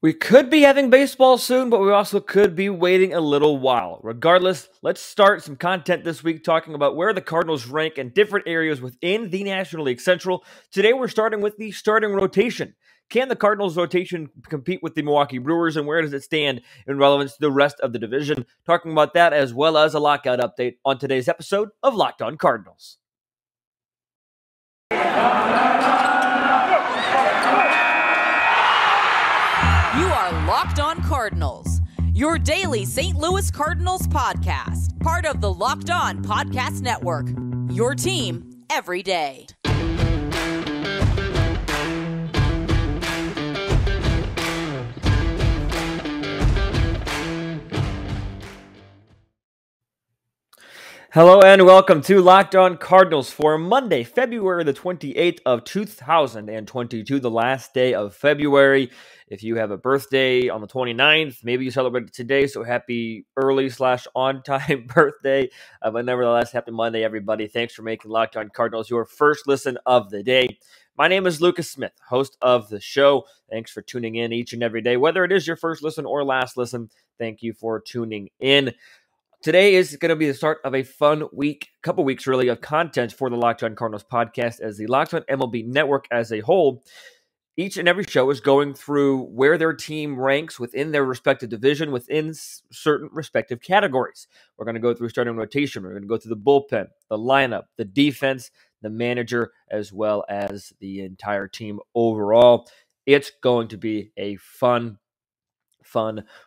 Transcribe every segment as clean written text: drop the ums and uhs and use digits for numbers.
We could be having baseball soon, but we also could be waiting a little while. Regardless, let's start some content this week talking about where the Cardinals rank in different areas within the National League Central. Today we're starting with the starting rotation. Can the Cardinals rotation compete with the Milwaukee Brewers, and where does it stand in relevance to the rest of the division? Talking about that as well as a lockout update on today's episode of Locked On Cardinals. You are Locked On Cardinals, your daily St. Louis Cardinals podcast, part of the Locked On Podcast Network, your team every day. Hello and welcome to Locked On Cardinals for Monday, February the 28th of 2022, the last day of February. If you have a birthday on the 29th, maybe you celebrated today, so happy early/on-time birthday. But nevertheless, happy Monday, everybody. Thanks for making Locked On Cardinals your first listen of the day. My name is Lucas Smith, host of the show. Thanks for tuning in each and every day. Whether it is your first listen or last listen, thank you for tuning in. Today is going to be the start of a fun week, couple weeks really, of content for the Locked On Cardinals podcast as the Locked On MLB network as a whole. Each and every show is going through where their team ranks within their respective division, within certain respective categories. We're going to go through starting rotation. We're going to go through the bullpen, the lineup, the defense, the manager, as well as the entire team overall. It's going to be a fun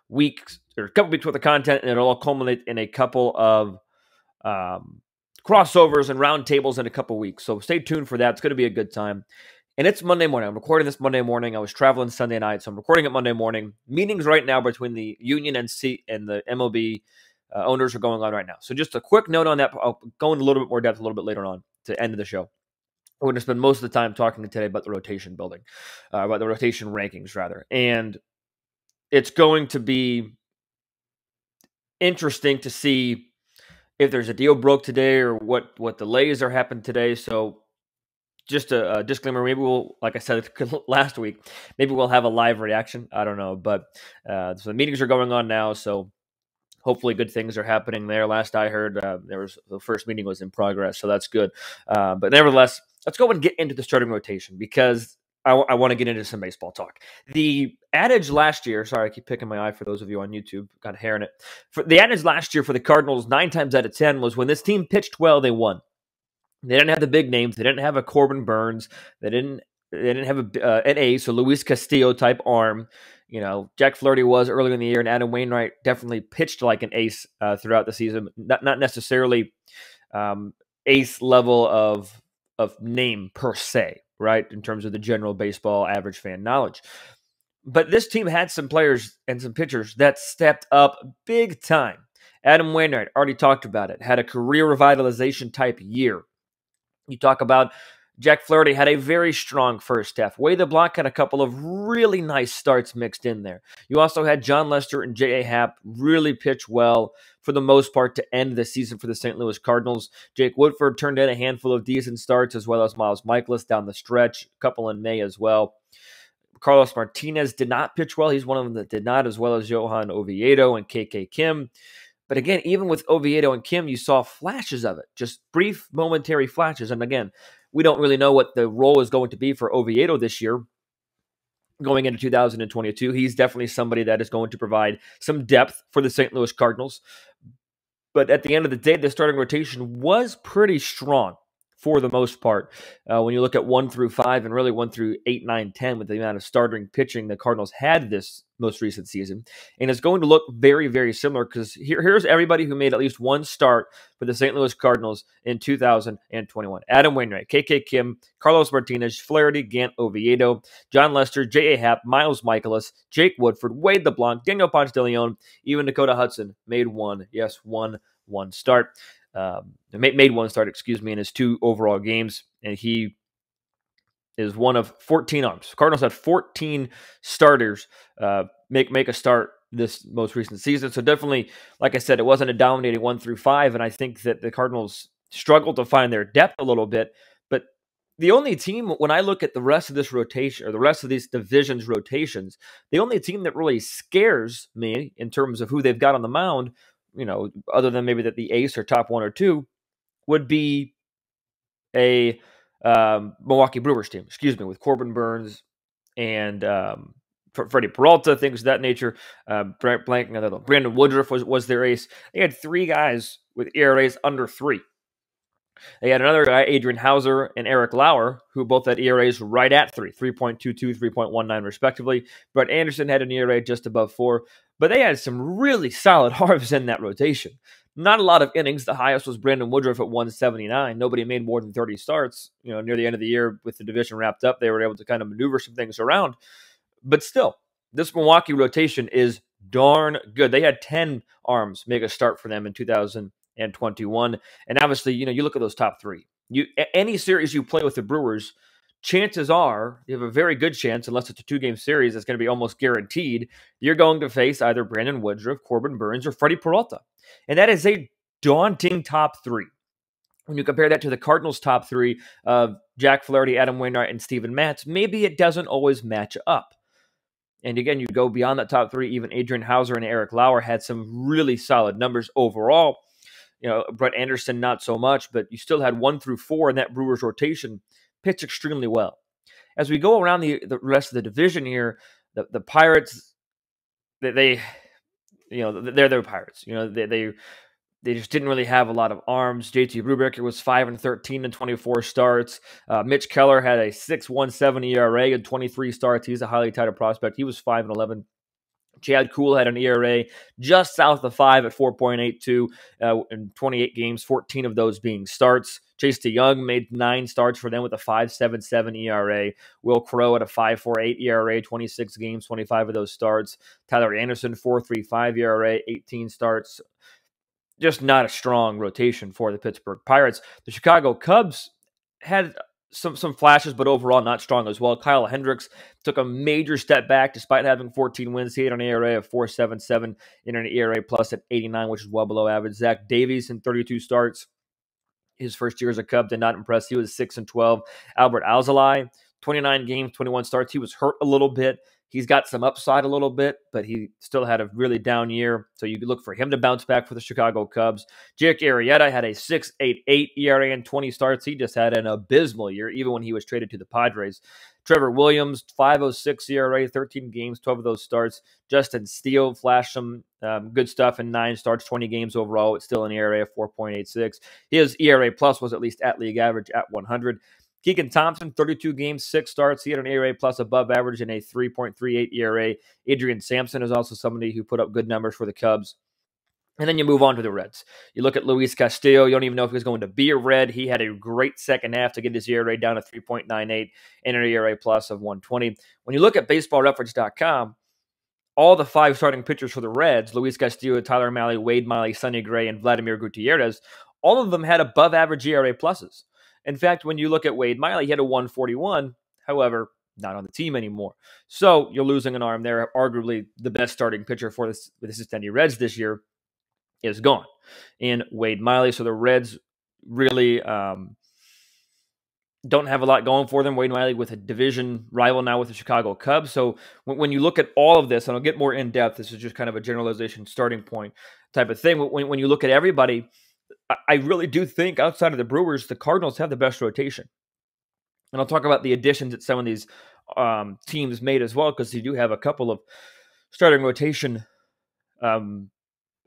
week, or a couple weeks worth of content, and it'll all culminate in a couple of crossovers and roundtables in a couple weeks. So stay tuned for that. It's going to be a good time. And it's Monday morning. I'm recording this Monday morning. I was traveling Sunday night, so I'm recording it Monday morning. Meetings right now between the union and the MLB owners are going on right now. So just a quick note on that. I'll go into a little bit more depth a little bit later on to end of the show. We're going to spend most of the time talking today about the rotation building, about the rotation rankings, rather. And it's going to be interesting to see if there's a deal broke today or what delays are happening today. So just a disclaimer, maybe we'll, like I said last week, maybe we'll have a live reaction. I don't know. But so the meetings are going on now, so hopefully good things are happening there. Last I heard, the first meeting was in progress, so that's good. But nevertheless, let's go and get into the starting rotation because I want to get into some baseball talk. The adage last year, sorry, I keep picking my eye for those of you on YouTube, got hair in it. The adage last year for the Cardinals, 9 times out of 10, was when this team pitched well, they won. They didn't have the big names. They didn't have a Corbin Burns. They didn't have an ace, a Luis Castillo type arm. You know, Jack Flaherty was earlier in the year, and Adam Wainwright definitely pitched like an ace throughout the season. Not necessarily ace level of name per se, right, in terms of the general baseball average fan knowledge. But this team had some players and some pitchers that stepped up big time. Adam Wainwright, already talked about it, had a career revitalization type year. You talk about Jack Flaherty had a very strong first half. Wade LeBlanc had a couple of really nice starts mixed in there. You also had John Lester and J.A. Happ really pitch well for the most part to end the season for the St. Louis Cardinals. Jake Woodford turned in a handful of decent starts, as well as Miles Mikolas down the stretch, a couple in May as well. Carlos Martinez did not pitch well. He's one of them that did not, as well as Johan Oviedo and KK Kim. But again, even with Oviedo and Kim, you saw flashes of it, just brief, momentary flashes. And again, we don't really know what the role is going to be for Oviedo this year going into 2022. He's definitely somebody that is going to provide some depth for the St. Louis Cardinals. But at the end of the day, the starting rotation was pretty strong for the most part. When you look at 1 through 5 and really 1 through 8, 9, 10 with the amount of starting pitching the Cardinals had this most recent season. And it's going to look very, very similar because here's everybody who made at least one start for the St. Louis Cardinals in 2021. Adam Wainwright, KK Kim, Carlos Martinez, Flaherty, Gant, Oviedo, John Lester, J.A. Happ, Miles Mikolas, Jake Woodford, Wade LeBlanc, Daniel Ponce de Leon, even Dakota Hudson made one start. Made one start, in his 2 overall games, and he is one of 14 arms. Cardinals had 14 starters make a start this most recent season. So definitely, like I said, it wasn't a dominating 1 through 5, and I think that the Cardinals struggled to find their depth a little bit, but the only team, when I look at the rest of this rotation or the rest of these divisions rotations, the only team that really scares me in terms of who they've got on the mound, other than maybe that the ace or top one or two, would be a Milwaukee Brewers team, with Corbin Burns and Freddie Peralta, things of that nature. Blanking on that. Brandon Woodruff was their ace. They had three guys with ERAs under 3. They had another guy, Adrian Hauser and Eric Lauer, who both had ERAs right at 3, 3.22, 3.19 respectively. Brett Anderson had an ERA just above 4, but they had some really solid arms in that rotation. Not a lot of innings. The highest was Brandon Woodruff at 179. Nobody made more than 30 starts. Near the end of the year with the division wrapped up, they were able to kind of maneuver some things around. But still, this Milwaukee rotation is darn good. They had 10 arms make a start for them in 2021. And obviously, you look at those top 3. Any series you play with the Brewers, chances are, you have a very good chance, unless it's a 2-game series, it's going to be almost guaranteed, you're going to face either Brandon Woodruff, Corbin Burns, or Freddie Peralta. And that is a daunting top 3. When you compare that to the Cardinals' top 3 of Jack Flaherty, Adam Wainwright, and Steven Matz, maybe it doesn't always match up. And again, you go beyond that top 3, even Adrian Hauser and Eric Lauer had some really solid numbers overall. Brett Anderson, not so much, but you still had 1 through 4 in that Brewers rotation pitch extremely well. As we go around the rest of the division here, the Pirates, they're Pirates. They just didn't really have a lot of arms. JT Brubaker was 5-13 in 24 starts. Mitch Keller had a 6.17 ERA in 23 starts. He's a highly touted prospect. He was 5-11. Chad Kuhl had an ERA just south of 5 at 4.82 in 28 games, 14 of those being starts. Chase DeYoung made 9 starts for them with a 5.77 ERA. Will Crowe at a 5.48 ERA, 26 games, 25 of those starts. Tyler Anderson, 4.35 ERA, 18 starts. Just not a strong rotation for the Pittsburgh Pirates. The Chicago Cubs had some flashes, but overall not strong as well. Kyle Hendricks took a major step back despite having 14 wins. He had an ERA of 4.77 and an ERA plus at 89, which is well below average. Zach Davies in 32 starts. His first year as a Cub did not impress. He was 6-12. Albert Alzolay, 29 games, 21 starts. He was hurt a little bit. He's got some upside a little bit, but he still had a really down year. So you could look for him to bounce back for the Chicago Cubs. Jake Arrieta had a 6.88 ERA in 20 starts. He just had an abysmal year, even when he was traded to the Padres. Trevor Williams, 5.06 ERA, 13 games, 12 of those starts. Justin Steele flashed some good stuff in 9 starts, 20 games overall. It's still an ERA of 4.86. His ERA plus was at least at league average at 100. Keegan Thompson, 32 games, 6 starts. He had an ERA plus above average and a 3.38 ERA. Adrian Sampson is also somebody who put up good numbers for the Cubs. And then you move on to the Reds. You look at Luis Castillo. You don't even know if he was going to be a Red. He had a great second half to get his ERA down to 3.98 and an ERA plus of 120. When you look at baseballreference.com, all the 5 starting pitchers for the Reds, Luis Castillo, Tyler Mahle, Wade Miley, Sonny Gray, and Vladimir Gutierrez, all of them had above average ERA pluses. In fact, when you look at Wade Miley, he had a 141, however, not on the team anymore. So you're losing an arm there. Arguably the best starting pitcher for the Cincinnati Reds this year is gone in Wade Miley. So the Reds really don't have a lot going for them. Wade Miley with a division rival now with the Chicago Cubs. So when you look at all of this, and I'll get more in depth, this is just kind of a generalization starting point type of thing. When you look at everybody, I really do think outside of the Brewers, the Cardinals have the best rotation. And I'll talk about the additions that some of these teams made as well, because you do have a couple of starting rotation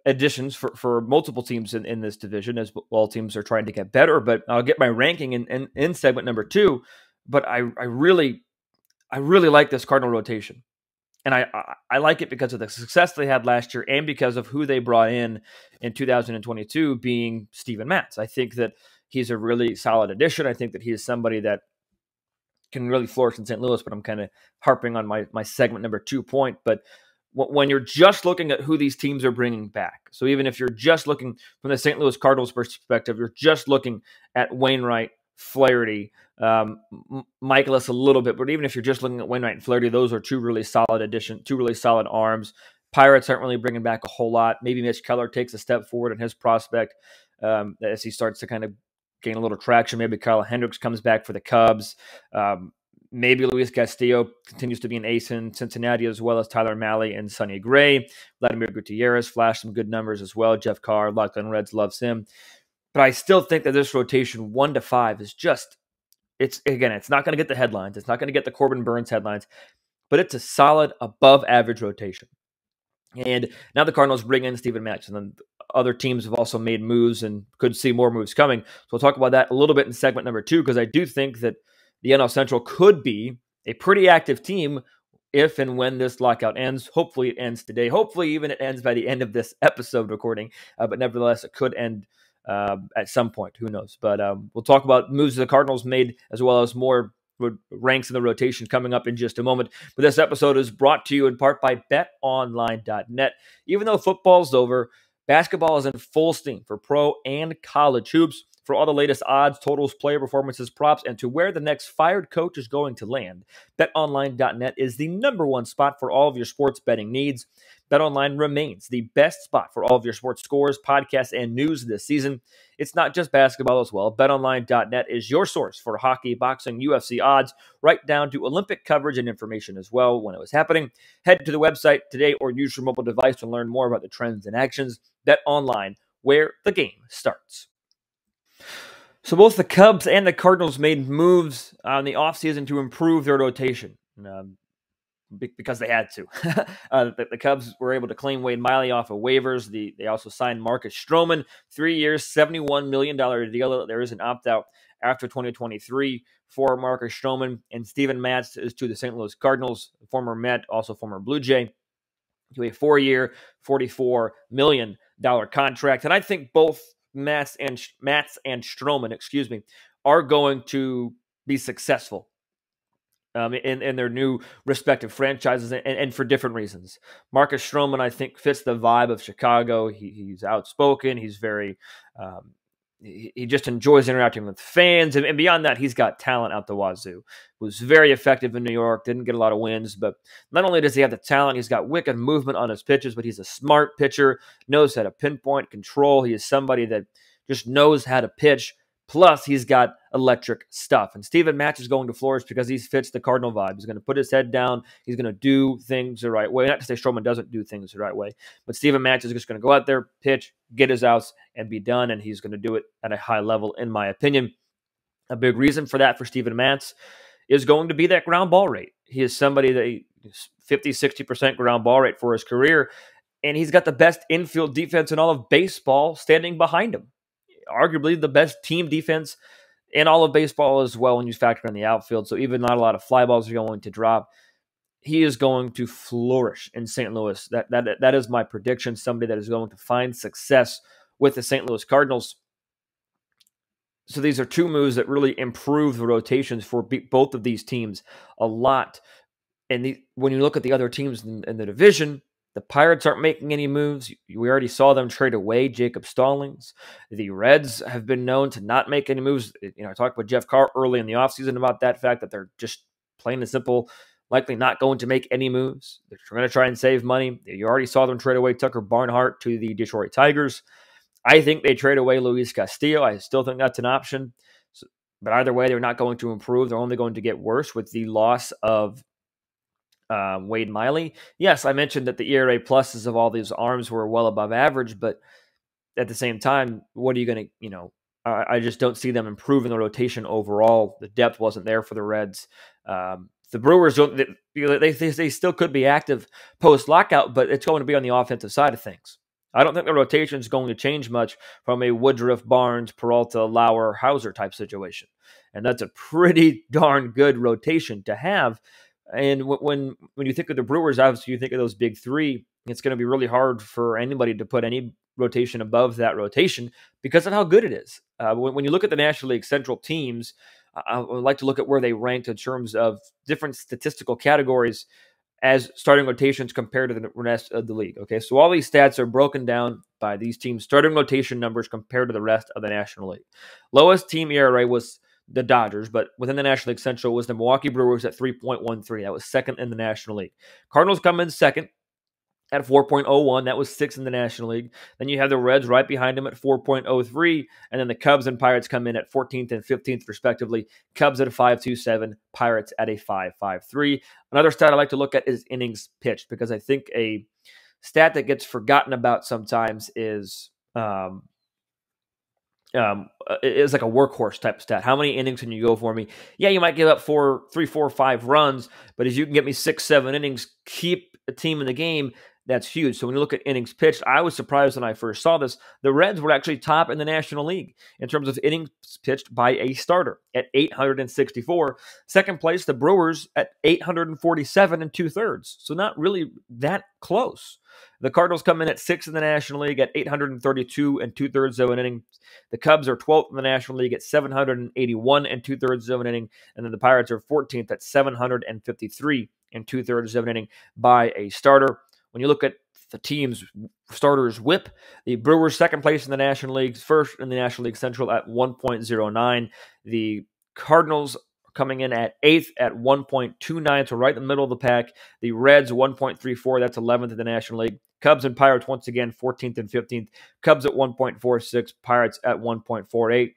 additions for multiple teams in this division, as all teams are trying to get better. But I'll get my ranking in segment number 2. But I really like this Cardinal rotation. And I like it because of the success they had last year and because of who they brought in 2022, being Steven Matz. I think that he's a really solid addition. I think that he is somebody that can really flourish in St. Louis, but I'm kind of harping on my segment number 2 point. But when you're just looking at who these teams are bringing back, so even if you're just looking from the St. Louis Cardinals perspective, you're just looking at Wainwright, Flaherty, Michaelis a little bit, but even if you're just looking at Wainwright and Flaherty, those are 2 really solid additions, 2 really solid arms. Pirates aren't really bringing back a whole lot. Maybe Mitch Keller takes a step forward in his prospect as he starts to kind of gain a little traction. Maybe Kyle Hendricks comes back for the Cubs. Maybe Luis Castillo continues to be an ace in Cincinnati, as well as Tyler Mahle and Sonny Gray. Vladimir Gutierrez flashed some good numbers as well. Jeff Carr, Locked on Reds, loves him. But I still think that this rotation 1 to 5 is just, it's not going to get the headlines. It's not going to get the Corbin Burns headlines, but it's a solid above average rotation. And now the Cardinals bring in Steven Matz, and then other teams have also made moves and could see more moves coming. So we'll talk about that a little bit in segment number 2, because I do think that the NL Central could be a pretty active team if and when this lockout ends. Hopefully it ends today. Hopefully even it ends by the end of this episode recording. But nevertheless, it could end at some point. Who knows? But we'll talk about moves the Cardinals made, as well as more ranks in the rotation coming up in just a moment. But this episode is brought to you in part by BetOnline.net. Even though football's over, basketball is in full steam for pro and college hoops. For all the latest odds, totals, player performances, props, and to where the next fired coach is going to land, BetOnline.net is the #1 spot for all of your sports betting needs. BetOnline remains the best spot for all of your sports scores, podcasts, and news this season. It's not just basketball as well. BetOnline.net is your source for hockey, boxing, UFC odds, right down to Olympic coverage and information as well when it was happening. Head to the website today or use your mobile device to learn more about the trends and actions. BetOnline, where the game starts. So both the Cubs and the Cardinals made moves in the offseason to improve their rotation because they had to. The Cubs were able to claim Wade Miley off of waivers. They also signed Marcus Stroman, 3 years, $71 million deal. There is an opt-out after 2023 for Marcus Stroman. And Steven Matz is to the St. Louis Cardinals, former Met, also former Blue Jay, to a 4-year, $44 million contract. And I think both Matz and Stroman, are going to be successful in their new respective franchises and for different reasons. Marcus Stroman, I think, fits the vibe of Chicago. He's outspoken. He's very he just enjoys interacting with fans. And beyond that, he's got talent out the wazoo. Was very effective in New York, didn't get a lot of wins. But not only does he have the talent, he's got wicked movement on his pitches, but he's a smart pitcher, knows how to pinpoint control. He is somebody that just knows how to pitch. Plus, he's got electric stuff. And Steven Matz is going to flourish because he fits the Cardinal vibe. He's going to put his head down. He's going to do things the right way. Not to say Stroman doesn't do things the right way, but Steven Matz is just going to go out there, pitch, get his outs, and be done. And he's going to do it at a high level, in my opinion. A big reason for that for Steven Matz is going to be that ground ball rate. He is somebody that 50-60% ground ball rate for his career, and he's got the best infield defense in all of baseball standing behind him. Arguably the best team defense in all of baseball as well when you factor in the outfield. So even not a lot of fly balls are going to drop. He is going to flourish in St. Louis. That is my prediction. Somebody that is going to find success with the St. Louis Cardinals. So these are two moves that really improve the rotations for both of these teams a lot. And when you look at the other teams in the division, the Pirates aren't making any moves. We already saw them trade away Jacob Stallings. The Reds have been known to not make any moves. I talked with Jeff Carr early in the offseason about that fact that they're just plain and simple, likely not going to make any moves. They're going to try and save money. You already saw them trade away Tucker Barnhart to the Detroit Tigers. I think they trade away Luis Castillo. I still think that's an option. But either way, they're not going to improve. They're only going to get worse with the loss of Wade Miley. Yes, I mentioned that the ERA pluses of all these arms were well above average, but at the same time, what are you going to, I just don't see them improving the rotation overall. The depth wasn't there for the Reds. The Brewers, they still could be active post-lockout, but it's going to be on the offensive side of things. I don't think the rotation is going to change much from a Woodruff, Barnes, Peralta, Lauer, Hauser type situation. And that's a pretty darn good rotation to have. And when you think of the Brewers, obviously you think of those big three. It's going to be really hard for anybody to put any rotation above that rotation because of how good it is. When you look at the National League Central teams, I would like to look at where they ranked in terms of different statistical categories as starting rotations compared to the rest of the league. Okay, so all these stats are broken down by these teams' starting rotation numbers compared to the rest of the National League. Lowest team ERA was the Dodgers, but within the National League Central was the Milwaukee Brewers at 3.13. That was second in the National League. Cardinals come in second at 4.01. That was 6th in the National League. Then you have the Reds right behind them at 4.03, and then the Cubs and Pirates come in at 14th and 15th, respectively. Cubs at a 5.27, Pirates at a 5.53. Another stat I like to look at is innings pitched, because I think a stat that gets forgotten about sometimes is like a workhorse type of stat. How many innings can you go for me? Yeah, you might give up 3, 4, 5 runs, but if you can get me 6, 7 innings, keep a team in the game, that's huge. So when you look at innings pitched, I was surprised when I first saw this. The Reds were actually top in the National League in terms of innings pitched by a starter at 864. Second place, the Brewers at 847 and 2/3. So not really that close. The Cardinals come in at 6th in the National League at 832 and 2/3 of an inning. The Cubs are 12th in the National League at 781 and 2/3 of an inning. And then the Pirates are 14th at 753 and 2/3 of an inning by a starter. When you look at the team's starters whip, the Brewers second place in the National League, first in the National League Central at 1.09. The Cardinals coming in at 8th at 1.29, so right in the middle of the pack. The Reds 1.34, that's 11th in the National League. Cubs and Pirates once again 14th and 15th. Cubs at 1.46, Pirates at 1.48.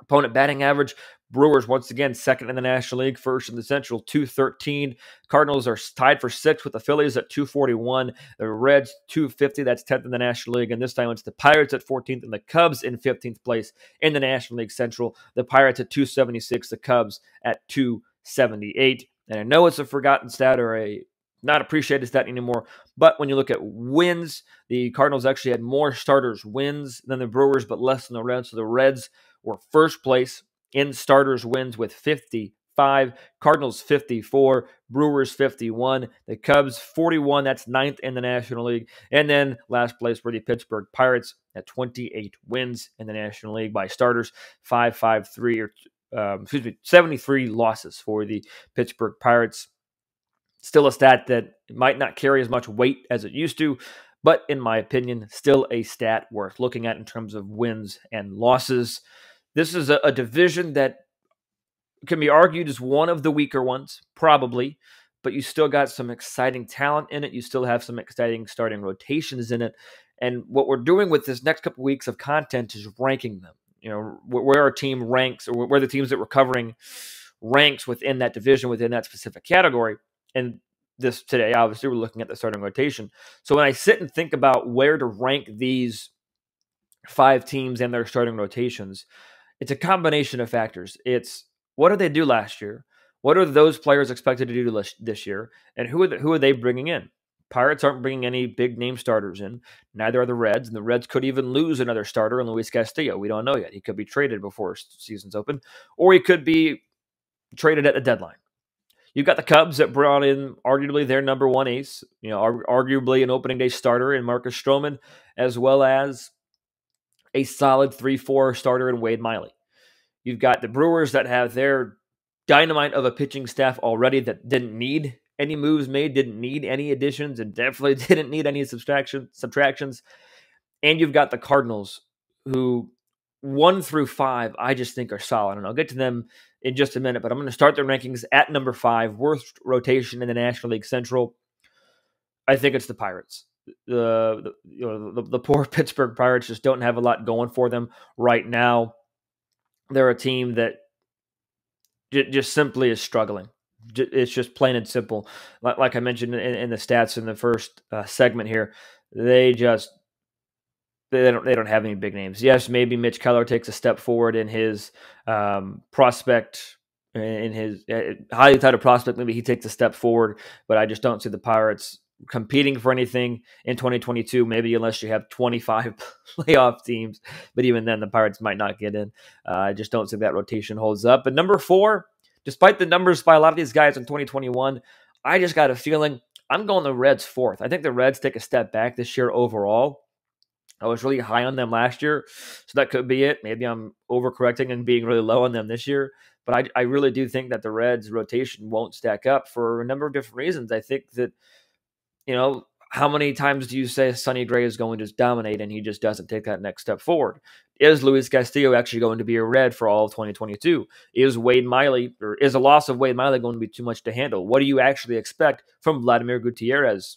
Opponent batting average, Brewers once again second in the National League, first in the Central, 213. Cardinals are tied for 6th with the Phillies at 241. The Reds 250, that's 10th in the National League, and this time it's the Pirates at 14th and the Cubs in 15th place in the National League Central. The Pirates at 276, the Cubs at 278. And I know it's a forgotten stat or a not appreciated stat anymore, but when you look at wins, the Cardinals actually had more starters wins than the Brewers, but less than the Reds. So the Reds were first place in starters wins with 55, Cardinals 54, Brewers 51, the Cubs 41, that's 9th in the National League, and then last place were the Pittsburgh Pirates at 28 wins in the National League by starters, 73 losses for the Pittsburgh Pirates. Still a stat that might not carry as much weight as it used to, but in my opinion, still a stat worth looking at in terms of wins and losses. This is a division that can be argued as one of the weaker ones, probably, but you still got some exciting talent in it. You still have some exciting starting rotations in it. And what we're doing with this next couple of weeks of content is ranking them. You know, where our team ranks, or where the teams that we're covering ranks within that division, within that specific category. And this today, obviously, we're looking at the starting rotation. So when I sit and think about where to rank these 5 teams and their starting rotations, it's a combination of factors. It's what did they do last year? What are those players expected to do this year? And who are they bringing in? Pirates aren't bringing any big name starters in. Neither are the Reds. And the Reds could even lose another starter in Luis Castillo. We don't know yet. He could be traded before season's open, or he could be traded at the deadline. You've got the Cubs that brought in arguably their number one ace, arguably an opening day starter in Marcus Stroman, as well as a solid 3-4 starter in Wade Miley. You've got the Brewers that have their dynamite of a pitching staff already that didn't need any moves made, didn't need any additions, and definitely didn't need any subtractions. And you've got the Cardinals, who 1 through 5 I just think are solid. And I'll get to them in just a minute, but I'm going to start their rankings at number 5, worst rotation in the National League Central. I think it's the Pirates. The poor Pittsburgh Pirates just don't have a lot going for them right now. They're a team that just simply is struggling. It's just plain and simple. Like I mentioned in the stats in the first segment here, they don't have any big names. Yes, maybe Mitch Keller takes a step forward in his prospect, in his highly touted prospect. Maybe he takes a step forward, but I just don't see the Pirates competing for anything in 2022, maybe unless you have 25 playoff teams. But even then, the Pirates might not get in. I just don't think that rotation holds up. But number 4, despite the numbers by a lot of these guys in 2021, I just got a feeling I'm going the Reds 4th. I think the Reds take a step back this year overall. I was really high on them last year, so that could be it. Maybe I'm overcorrecting and being really low on them this year. But I really do think that the Reds' rotation won't stack up for a number of different reasons. I think that, how many times do you say Sonny Gray is going to dominate and he just doesn't take that next step forward? Is Luis Castillo actually going to be a Red for all of 2022? Is a loss of Wade Miley going to be too much to handle? What do you actually expect from Vladimir Gutierrez?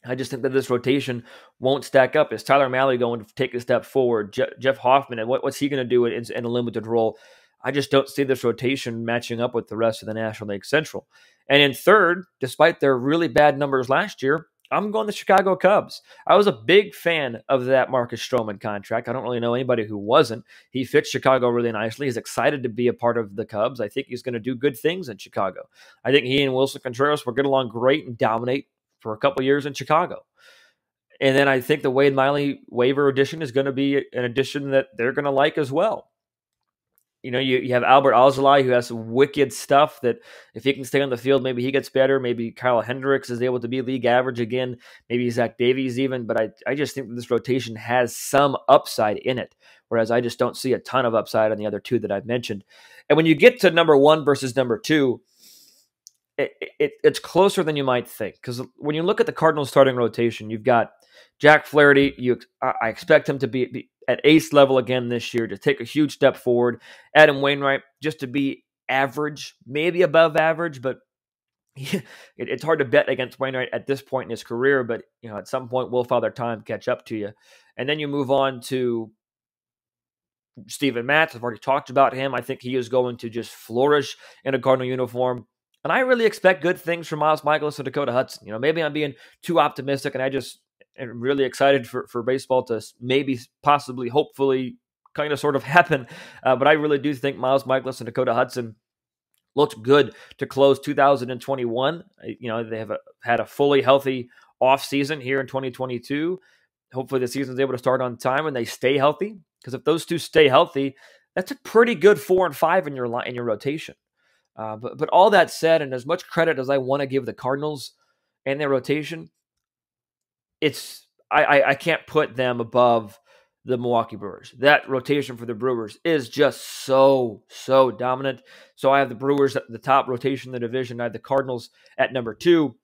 I just think that this rotation won't stack up. Is Tyler Mahle going to take a step forward? Jeff Hoffman, and what's he going to do in a limited role? I just don't see this rotation matching up with the rest of the National League Central. And in third, despite their really bad numbers last year, I'm going the Chicago Cubs. I was a big fan of that Marcus Stroman contract. I don't really know anybody who wasn't. He fits Chicago really nicely. He's excited to be a part of the Cubs. I think he's going to do good things in Chicago. I think he and Wilson Contreras will get along great and dominate for a couple years in Chicago. And then I think the Wade Miley waiver addition is going to be an addition that they're going to like as well. You know, you have Albert Alzolay, who has some wicked stuff that if he can stay on the field, maybe he gets better. Maybe Kyle Hendricks is able to be league average again. Maybe Zach Davies even. But I just think that this rotation has some upside in it, whereas I just don't see a ton of upside on the other two that I've mentioned. And when you get to number one versus number two, it's closer than you might think. Because when you look at the Cardinals starting rotation, you've got Jack Flaherty. I expect him to be at ace level again this year, to take a huge step forward. Adam Wainwright, just to be average, maybe above average, but it's hard to bet against Wainwright at this point in his career. But at some point, will Father Time catch up to you? And then you move on to Steven Matz. I've already talked about him. I think he is going to just flourish in a Cardinal uniform. And I really expect good things from Miles Mikolas and Dakota Hudson. Maybe I'm being too optimistic, and I'm really excited for baseball to maybe, possibly, hopefully, kind of sort of happen. But I really do think Miles Mikolas and Dakota Hudson looked good to close 2021. They have had a fully healthy offseason here in 2022. Hopefully the season's able to start on time and they stay healthy. Because if those two stay healthy, that's a pretty good 4 and 5 in your rotation. But all that said, and as much credit as I want to give the Cardinals and their rotation, I can't put them above the Milwaukee Brewers. That rotation for the Brewers is just so dominant. So I have the Brewers at the top rotation in the division. I have the Cardinals at number 2,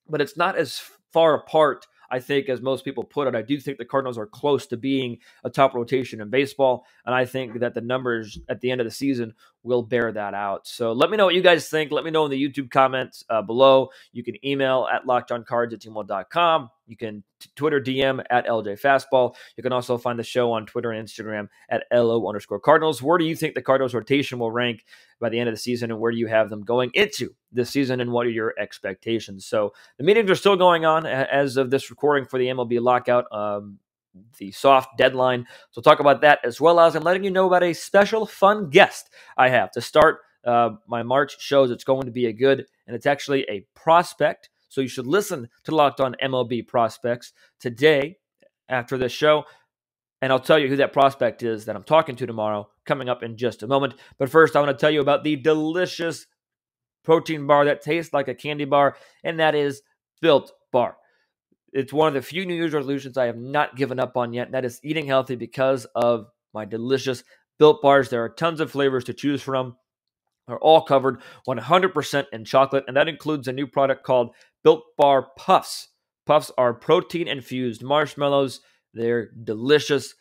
but it's not as far apart, I think, as most people put it. I do think the Cardinals are close to being a top rotation in baseball, and I think that the numbers at the end of the season will bear that out. So let me know what you guys think. Let me know in the YouTube comments below. You can email at lockedoncards@gmail.com. You can Twitter DM at LJ Fastball. You can also find the show on Twitter and Instagram at LO_Cardinals. Where do you think the Cardinals rotation will rank by the end of the season, and where do you have them going into this season, and what are your expectations? So the meetings are still going on as of this recording for the MLB lockout, the soft deadline. So talk about that, as well as I'm letting you know about a special fun guest I have to start my March shows. It's going to be and it's actually a prospect. So you should listen to Locked On MLB Prospects today after this show. And I'll tell you who that prospect is that I'm talking to tomorrow, coming up in just a moment. But first, I want to tell you about the delicious protein bar that tastes like a candy bar, and that is Built Bar. It's one of the few New Year's resolutions I have not given up on yet, and that is eating healthy because of my delicious Built Bars. There are tons of flavors to choose from. They're all covered 100% in chocolate, and that includes a new product called Built Bar Puffs. Puffs are protein-infused marshmallows. They're delicious.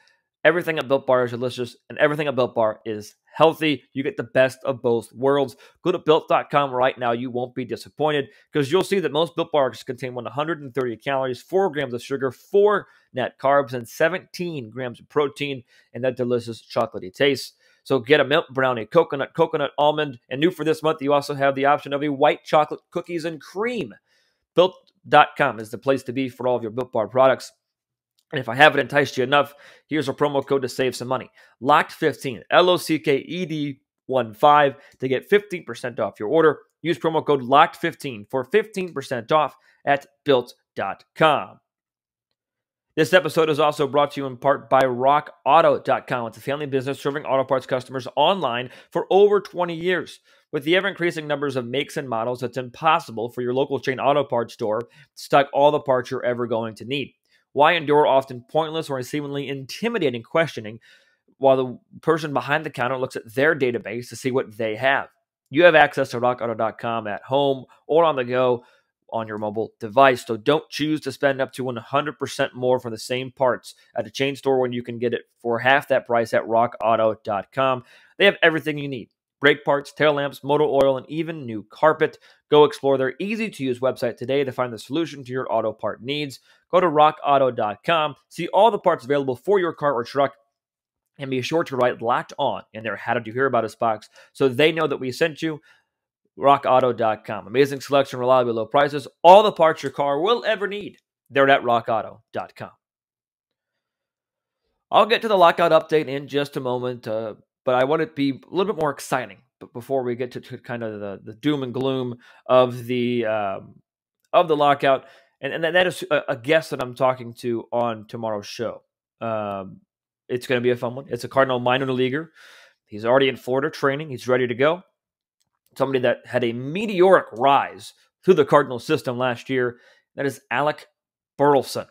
Everything at Built Bar is delicious, and everything at Built Bar is healthy. You get the best of both worlds. Go to Built.com right now. You won't be disappointed, because you'll see that most Built Bars contain 130 calories, 4 grams of sugar, 4 net carbs, and 17 grams of protein, and that delicious chocolatey taste. So get a milk brownie, coconut, almond, and new for this month, you also have the option of a white chocolate cookies and cream. Built.com is the place to be for all of your Built Bar products. And if I haven't enticed you enough, here's a promo code to save some money. Locked15, LOCKED15 to get 15% off your order. Use promo code Locked15 for 15% off at Built.com. This episode is also brought to you in part by RockAuto.com. It's a family business serving auto parts customers online for over 20 years. With the ever-increasing numbers of makes and models, it's impossible for your local chain auto parts store to stock all the parts you're ever going to need. Why endure often pointless or seemingly intimidating questioning while the person behind the counter looks at their database to see what they have? You have access to RockAuto.com at home or on the go on your mobile device. So don't choose to spend up to 100% more for the same parts at a chain store when you can get it for half that price at RockAuto.com. They have everything you need. brake parts, tail lamps, motor oil, and even new carpet. Go explore their easy-to-use website today to find the solution to your auto part needs. Go to rockauto.com, see all the parts available for your car or truck, and be sure to write Locked On in their How Did You Hear About Us box so they know that we sent you. rockauto.com. Amazing selection, reliably low prices, all the parts your car will ever need. They're at rockauto.com. I'll get to the lockout update in just a moment, but I want it to be a little bit more exciting. But before we get to kind of the doom and gloom of the lockout, and that is a guest that I'm talking to on tomorrow's show. It's going to be a fun one. It's a Cardinal minor leaguer. He's already in Florida training. He's ready to go. Somebody that had a meteoric rise through the Cardinal system last year. That is Alec Burleson.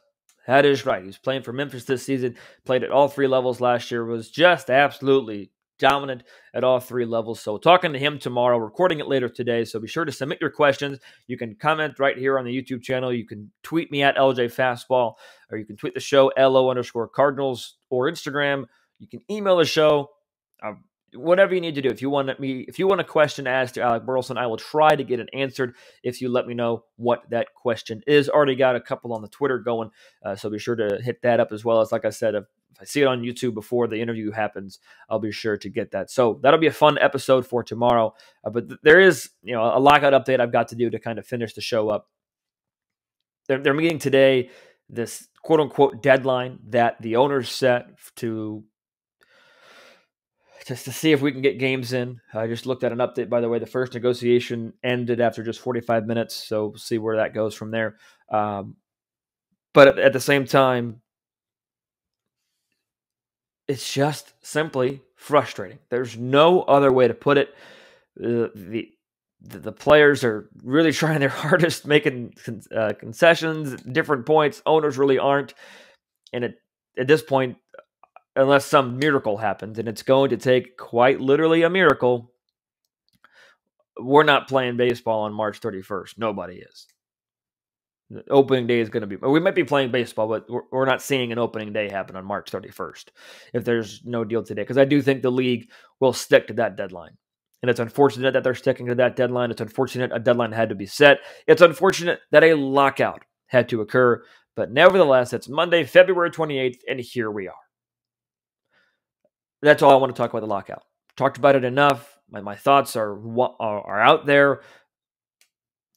That is right. He was playing for Memphis this season, played at all three levels last year, was just absolutely dominant at all three levels. So talking to him tomorrow, recording it later today. So be sure to submit your questions. You can comment right here on the YouTube channel. You can tweet me at LJ Fastball, or you can tweet the show LO_Cardinals, or Instagram. You can email the show. Whatever you need to do. If you want a question asked to Alec Burleson, I will try to get it answered if you let me know what that question is. Already got a couple on the Twitter going, so be sure to hit that up as well. As like I said, if I see it on YouTube before the interview happens, I'll be sure to get that. So that'll be a fun episode for tomorrow. But there is, a lockout update I've got to do to kind of finish the show up. They're meeting today, this quote unquote deadline that the owners set just to see if we can get games in. I just looked at an update, by the way. The first negotiation ended after just 45 minutes, so we'll see where that goes from there. But at the same time, it's just simply frustrating. There's no other way to put it. The players are really trying their hardest, making concessions, different points. Owners really aren't. And at this point, unless some miracle happens, and it's going to take quite literally a miracle, we're not playing baseball on March 31st. Nobody is. The opening day is going to be... We might be playing baseball, but we're not seeing an opening day happen on March 31st if there's no deal today, because I do think the league will stick to that deadline. And it's unfortunate that they're sticking to that deadline. It's unfortunate a deadline had to be set. It's unfortunate that a lockout had to occur. But nevertheless, it's Monday, February 28th, and here we are. That's all I want to talk about the lockout. Talked about it enough. My thoughts are out there.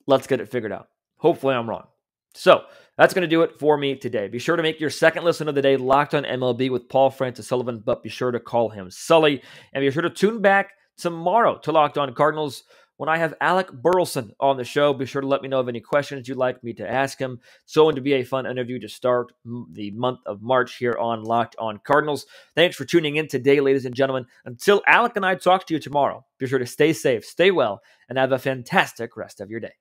Let's get it figured out. Hopefully I'm wrong. So that's going to do it for me today. Be sure to make your second listen of the day Locked on MLB with Paul Francis Sullivan, but be sure to call him Sully. And be sure to tune back tomorrow to Locked on Cardinals when I have Alec Burleson on the show. Be sure to let me know of any questions you'd like me to ask him. It's going to be a fun interview to start the month of March here on Locked on Cardinals. Thanks for tuning in today, ladies and gentlemen. Until Alec and I talk to you tomorrow, be sure to stay safe, stay well, and have a fantastic rest of your day.